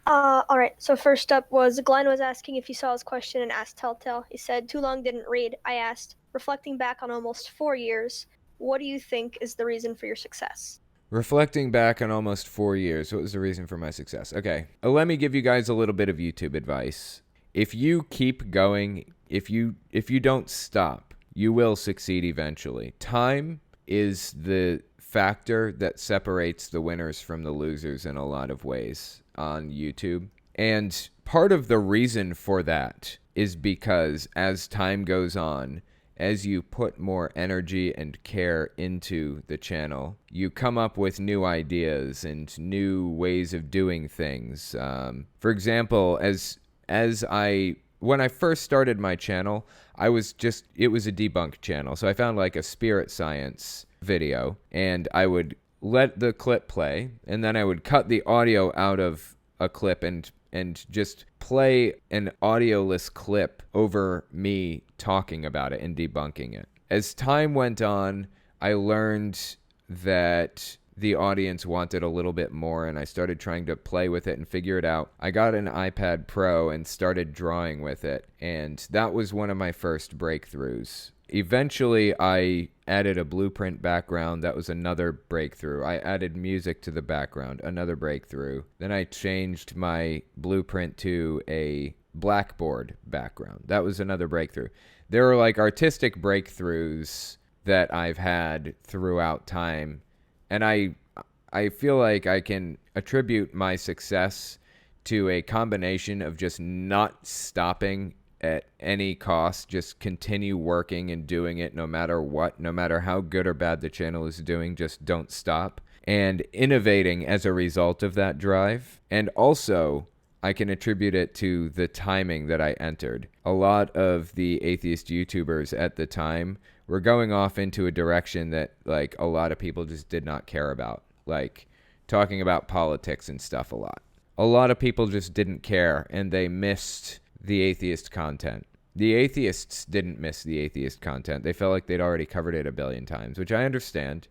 All right. So first up was Glenn was asking if you saw his question and asked Telltale. He said, "Too long didn't read." I asked, reflecting back on almost 4 years, what do you think is the reason for your success? Reflecting back on almost 4 years, what was the reason for my success? Okay, let me give you guys a little bit of YouTube advice. If you keep going, if you don't stop, you will succeed eventually. Time is the factor that separates the winners from the losers in a lot of ways on YouTube. And part of the reason for that is because as time goes on, as you put more energy and care into the channel, you come up with new ideas and new ways of doing things. For example, when I first started my channel, it was a debunk channel. So I found like a spirit science video and I would let the clip play and then I would cut the audio out of a clip and just play an audioless clip over me talking about it and debunking it. As time went on, I learned that the audience wanted a little bit more, and I started trying to play with it and figure it out. I got an iPad Pro and started drawing with it, and that was one of my first breakthroughs. Eventually, I added a blueprint background. That was another breakthrough. I added music to the background, another breakthrough. Then I changed my blueprint to a blackboard background. That was another breakthrough. There are like artistic breakthroughs that I've had throughout time, and I feel like I can attribute my success to a combination of just not stopping at any cost, just continue working and doing it no matter what, no matter how good or bad the channel is doing, just don't stop, and innovating as a result of that drive. And also, I can attribute it to the timing that I entered. A lot of the atheist YouTubers at the time were going off into a direction that like a lot of people just did not care about, like talking about politics and stuff a lot. A lot of people just didn't care and they missed the atheist content. The atheists didn't miss the atheist content. They felt like they'd already covered it a billion times, which I understand.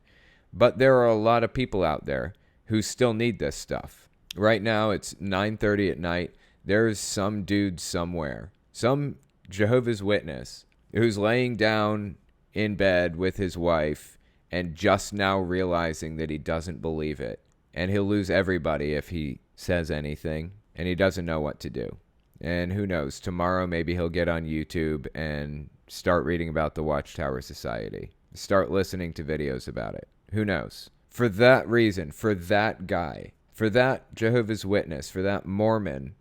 But there are a lot of people out there who still need this stuff. Right now, it's 9:30 at night. There's some dude somewhere, some Jehovah's Witness, who's laying down in bed with his wife and just now realizing that he doesn't believe it. And he'll lose everybody if he says anything, and he doesn't know what to do. And who knows, tomorrow maybe he'll get on YouTube and start reading about the Watchtower Society, start listening to videos about it. Who knows? For that reason, for that guy, for that Jehovah's Witness, for that Mormon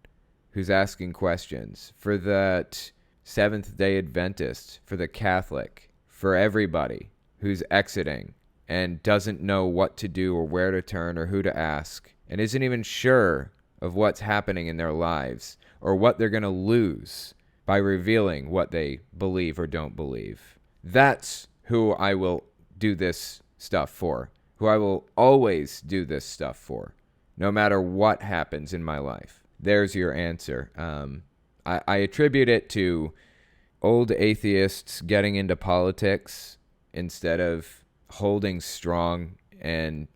who's asking questions, for that Seventh-day Adventist, for the Catholic, for everybody who's exiting and doesn't know what to do or where to turn or who to ask and isn't even sure of what's happening in their lives or what they're going to lose by revealing what they believe or don't believe. That's who I will do this stuff for, who I will always do this stuff for, no matter what happens in my life. There's your answer. I attribute it to old atheists getting into politics instead of holding strong and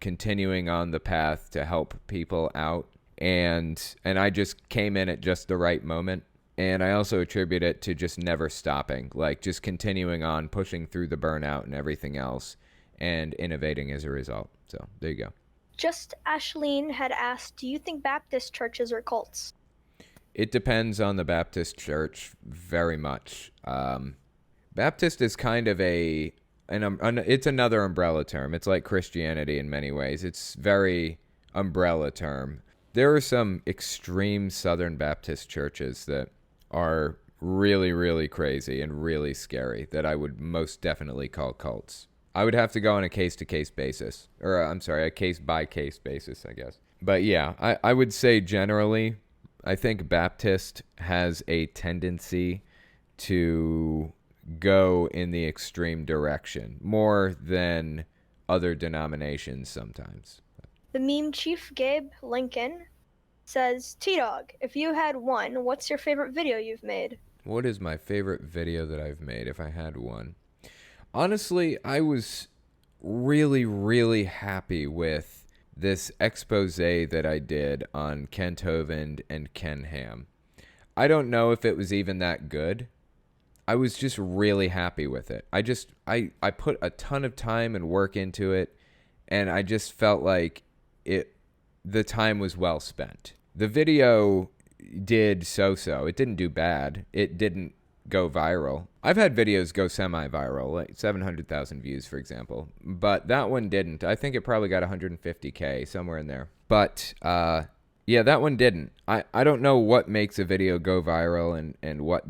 continuing on the path to help people out. And I just came in at just the right moment. And I also attribute it to just never stopping, like just continuing on, pushing through the burnout and everything else, and innovating as a result. So there you go. Just Ashleen had asked, do you think Baptist churches are cults? It depends on the Baptist church very much. Baptist is kind of it's another umbrella term. It's like Christianity in many ways. It's very umbrella term. There are some extreme Southern Baptist churches that are really, really crazy and really scary that I would most definitely call cults. I would have to go on a case-to-case basis. Or, I'm sorry, a case-by-case basis, I guess. But yeah, I would say generally, I think Baptist has a tendency to go in the extreme direction more than other denominations sometimes. The meme chief Gabe Lincoln says, T-Dawg, if you had one, what's your favorite video you've made? What is my favorite video that I've made if I had one? Honestly, I was really, really happy with this expose that I did on Kent Hovind and Ken Ham. I don't know if it was even that good. I was just really happy with it. I put a ton of time and work into it, and I just felt like the time was well spent. The video did so-so. It didn't do bad. It didn't go viral. I've had videos go semi-viral, like 700,000 views, for example. But that one didn't. I think it probably got 150K, somewhere in there. But, yeah, that one didn't. I don't know what makes a video go viral and what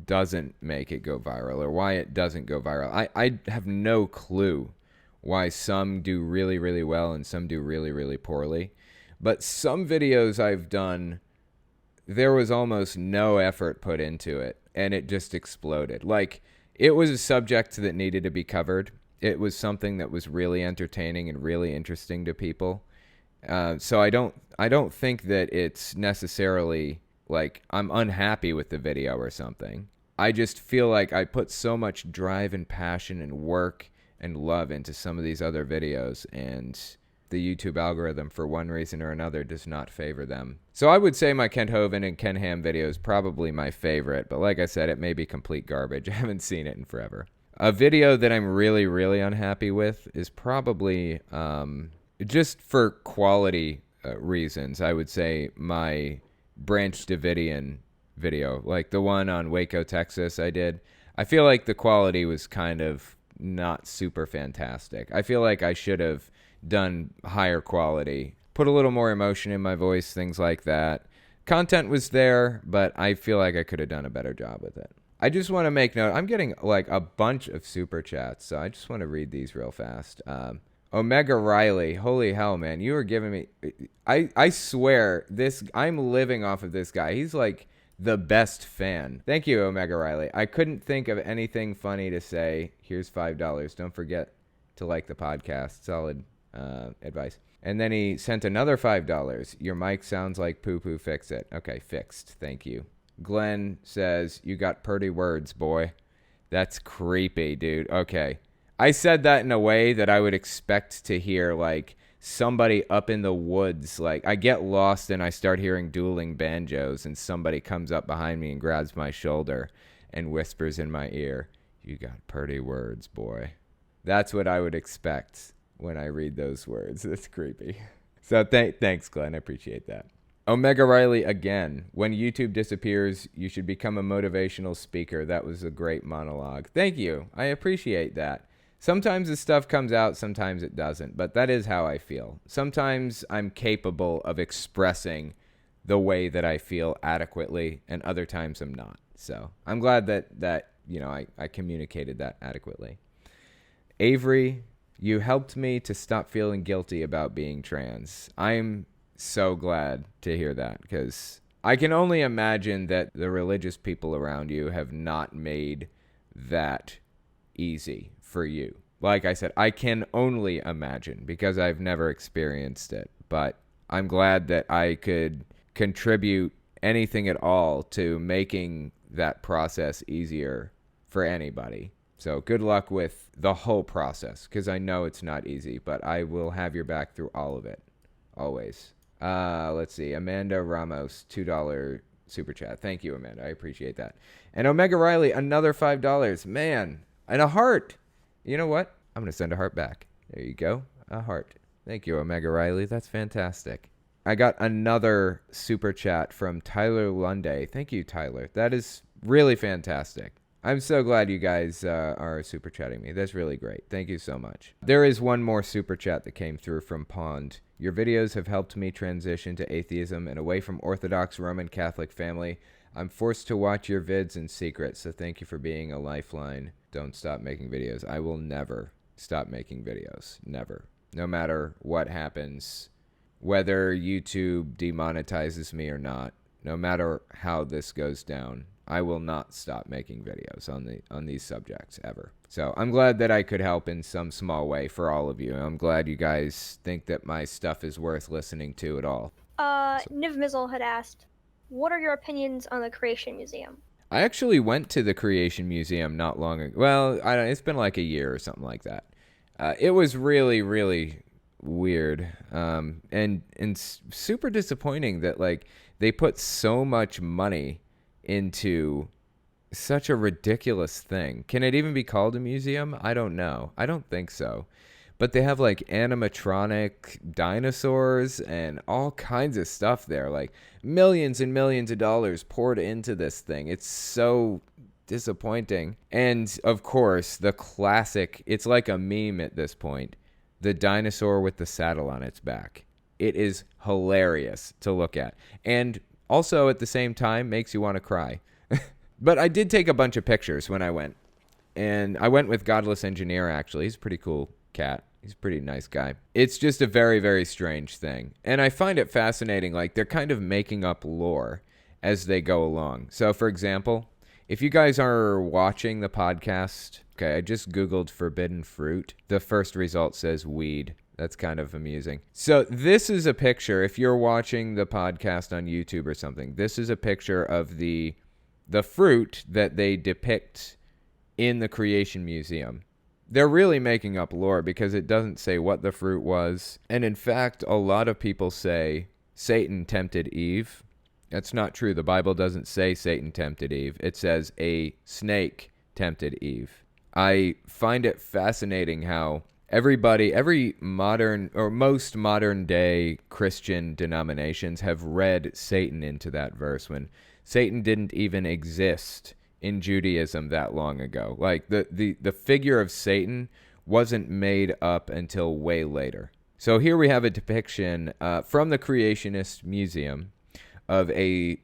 doesn't make it go viral, or why it doesn't go viral. I have no clue why some do really, really well and some do really, really poorly. But some videos I've done, there was almost no effort put into it, and it just exploded. Like, it was a subject that needed to be covered. It was something that was really entertaining and really interesting to people. So I don't think that it's necessarily like I'm unhappy with the video or something. I just feel like I put so much drive and passion and work and love into some of these other videos, and the YouTube algorithm, for one reason or another, does not favor them. So I would say my Kent Hovind and Ken Ham video is probably my favorite, but like I said, it may be complete garbage. I haven't seen it in forever. A video that I'm really, really unhappy with is probably, just for quality reasons, I would say my Branch Davidian video, like the one on Waco, Texas I did. I feel like the quality was kind of not super fantastic. I feel like I should have done higher quality, put a little more emotion in my voice, things like that. Content was there, but I feel like I could have done a better job with it. I just want to make note, I'm getting like a bunch of super chats, so I just want to read these real fast. Omega Riley, holy hell, man, you were giving me, I swear, I'm living off of this guy. He's like the best fan. Thank you, Omega Riley. I couldn't think of anything funny to say. Here's $5. Don't forget to like the podcast. Solid advice. And then he sent another $5. Your mic sounds like poo-poo, fix it. Okay, fixed. Thank you. Glenn says, you got pretty words, boy. That's creepy, dude. Okay. I said that in a way that I would expect to hear, like, somebody up in the woods. Like, I get lost and I start hearing dueling banjos, and somebody comes up behind me and grabs my shoulder and whispers in my ear, you got pretty words, boy. That's what I would expect when I read those words. That's creepy. So thanks, Glenn. I appreciate that. Omega Riley again. When YouTube disappears, you should become a motivational speaker. That was a great monologue. Thank you. I appreciate that. Sometimes the stuff comes out, sometimes it doesn't, but that is how I feel. Sometimes I'm capable of expressing the way that I feel adequately, and other times I'm not. So I'm glad that you know, I communicated that adequately. Avery, you helped me to stop feeling guilty about being trans. I'm so glad to hear that, because I can only imagine that the religious people around you have not made that easy for you. Like I said, I can only imagine, because I've never experienced it, but I'm glad that I could contribute anything at all to making that process easier for anybody. So good luck with the whole process, because I know it's not easy, but I will have your back through all of it, always. Let's see, Amanda Ramos, $2 super chat. Thank you, Amanda. I appreciate that. And Omega Riley, another $5. Man, and a heart. You know what? I'm going to send a heart back. There you go. A heart. Thank you, Omega Riley. That's fantastic. I got another super chat from Tyler Lunday. Thank you, Tyler. That is really fantastic. I'm so glad you guys are super chatting me. That's really great. Thank you so much. There is one more super chat that came through from Pond. Your videos have helped me transition to atheism and away from Orthodox Roman Catholic family. I'm forced to watch your vids in secret, so thank you for being a lifeline. Don't stop making videos. I will never stop making videos. Never. No matter what happens, whether YouTube demonetizes me or not, no matter how this goes down, I will not stop making videos on these subjects ever. So I'm glad that I could help in some small way for all of you. I'm glad you guys think that my stuff is worth listening to at all. Niv Mizzle had asked, what are your opinions on the Creation Museum? I actually went to the Creation Museum not long ago. Well, it's been like a year or something like that. It was really, really weird. And super disappointing that like they put so much money into such a ridiculous thing. Can it even be called a museum? I don't know. I don't think so. But they have like animatronic dinosaurs and all kinds of stuff there. Like millions and millions of dollars poured into this thing. It's so disappointing. And of course, the classic, it's like a meme at this point, the dinosaur with the saddle on its back. It is hilarious to look at. And also at the same time makes you want to cry. But I did take a bunch of pictures when I went. And I went with Godless Engineer, actually. He's a pretty cool cat. He's a pretty nice guy. It's just a very, very strange thing. And I find it fascinating. Like, they're kind of making up lore as they go along. So, for example, if you guys are watching the podcast, okay, I just Googled forbidden fruit. The first result says weed. That's kind of amusing. So this is a picture. If you're watching the podcast on YouTube or something, this is a picture of the fruit that they depict in the Creation Museum. They're really making up lore because it doesn't say what the fruit was. And in fact, a lot of people say Satan tempted Eve. That's not true. The Bible doesn't say Satan tempted Eve. It says a snake tempted Eve. I find it fascinating how every modern or most modern day Christian denominations have read Satan into that verse when Satan didn't even exist in Judaism that long ago. Like the figure of Satan wasn't made up until way later. So here we have a depiction from the Creationist Museum of a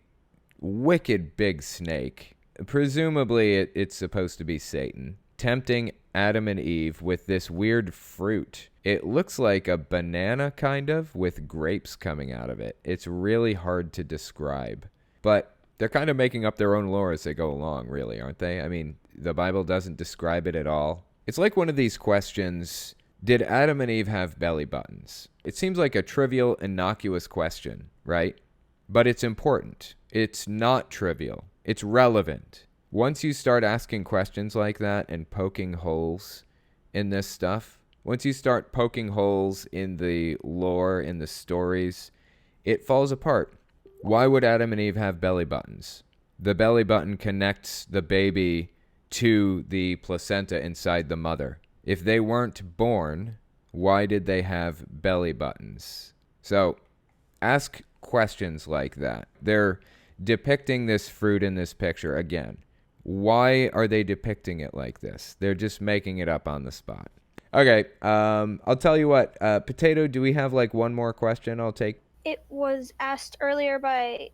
wicked big snake. Presumably it's supposed to be Satan, tempting Adam and Eve with this weird fruit. It looks like a banana kind of with grapes coming out of it. It's really hard to describe. But they're kind of making up their own lore as they go along, really, aren't they? I mean, the Bible doesn't describe it at all. It's like one of these questions, did Adam and Eve have belly buttons? It seems like a trivial, innocuous question, right? But it's important. It's not trivial. It's relevant. Once you start asking questions like that and poking holes in this stuff, once you start poking holes in the lore, in the stories, it falls apart. Why would Adam and Eve have belly buttons? The belly button connects the baby to the placenta inside the mother. If they weren't born, why did they have belly buttons? So, ask questions like that. They're depicting this fruit in this picture again. Why are they depicting it like this? They're just making it up on the spot. Okay, I'll tell you what. Potato, do we have like one more question I'll take? It was asked earlier by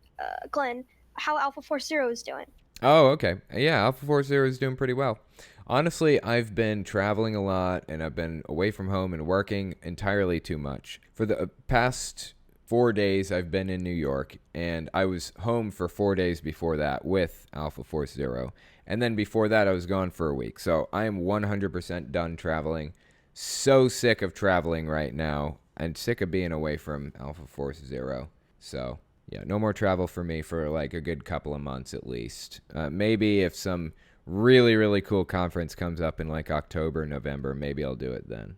Glenn how Alpha Force Zero is doing. Oh, okay. Yeah, Alpha Force Zero is doing pretty well. Honestly, I've been traveling a lot, and I've been away from home and working entirely too much. For the past 4 days, I've been in New York, and I was home for 4 days before that with Alpha Force Zero. And then before that, I was gone for a week. So I am 100% done traveling. So sick of traveling right now. And sick of being away from Alpha Force Zero. So, yeah, no more travel for me for like a good couple of months at least. Maybe if some really, really cool conference comes up in like October, November, maybe I'll do it then.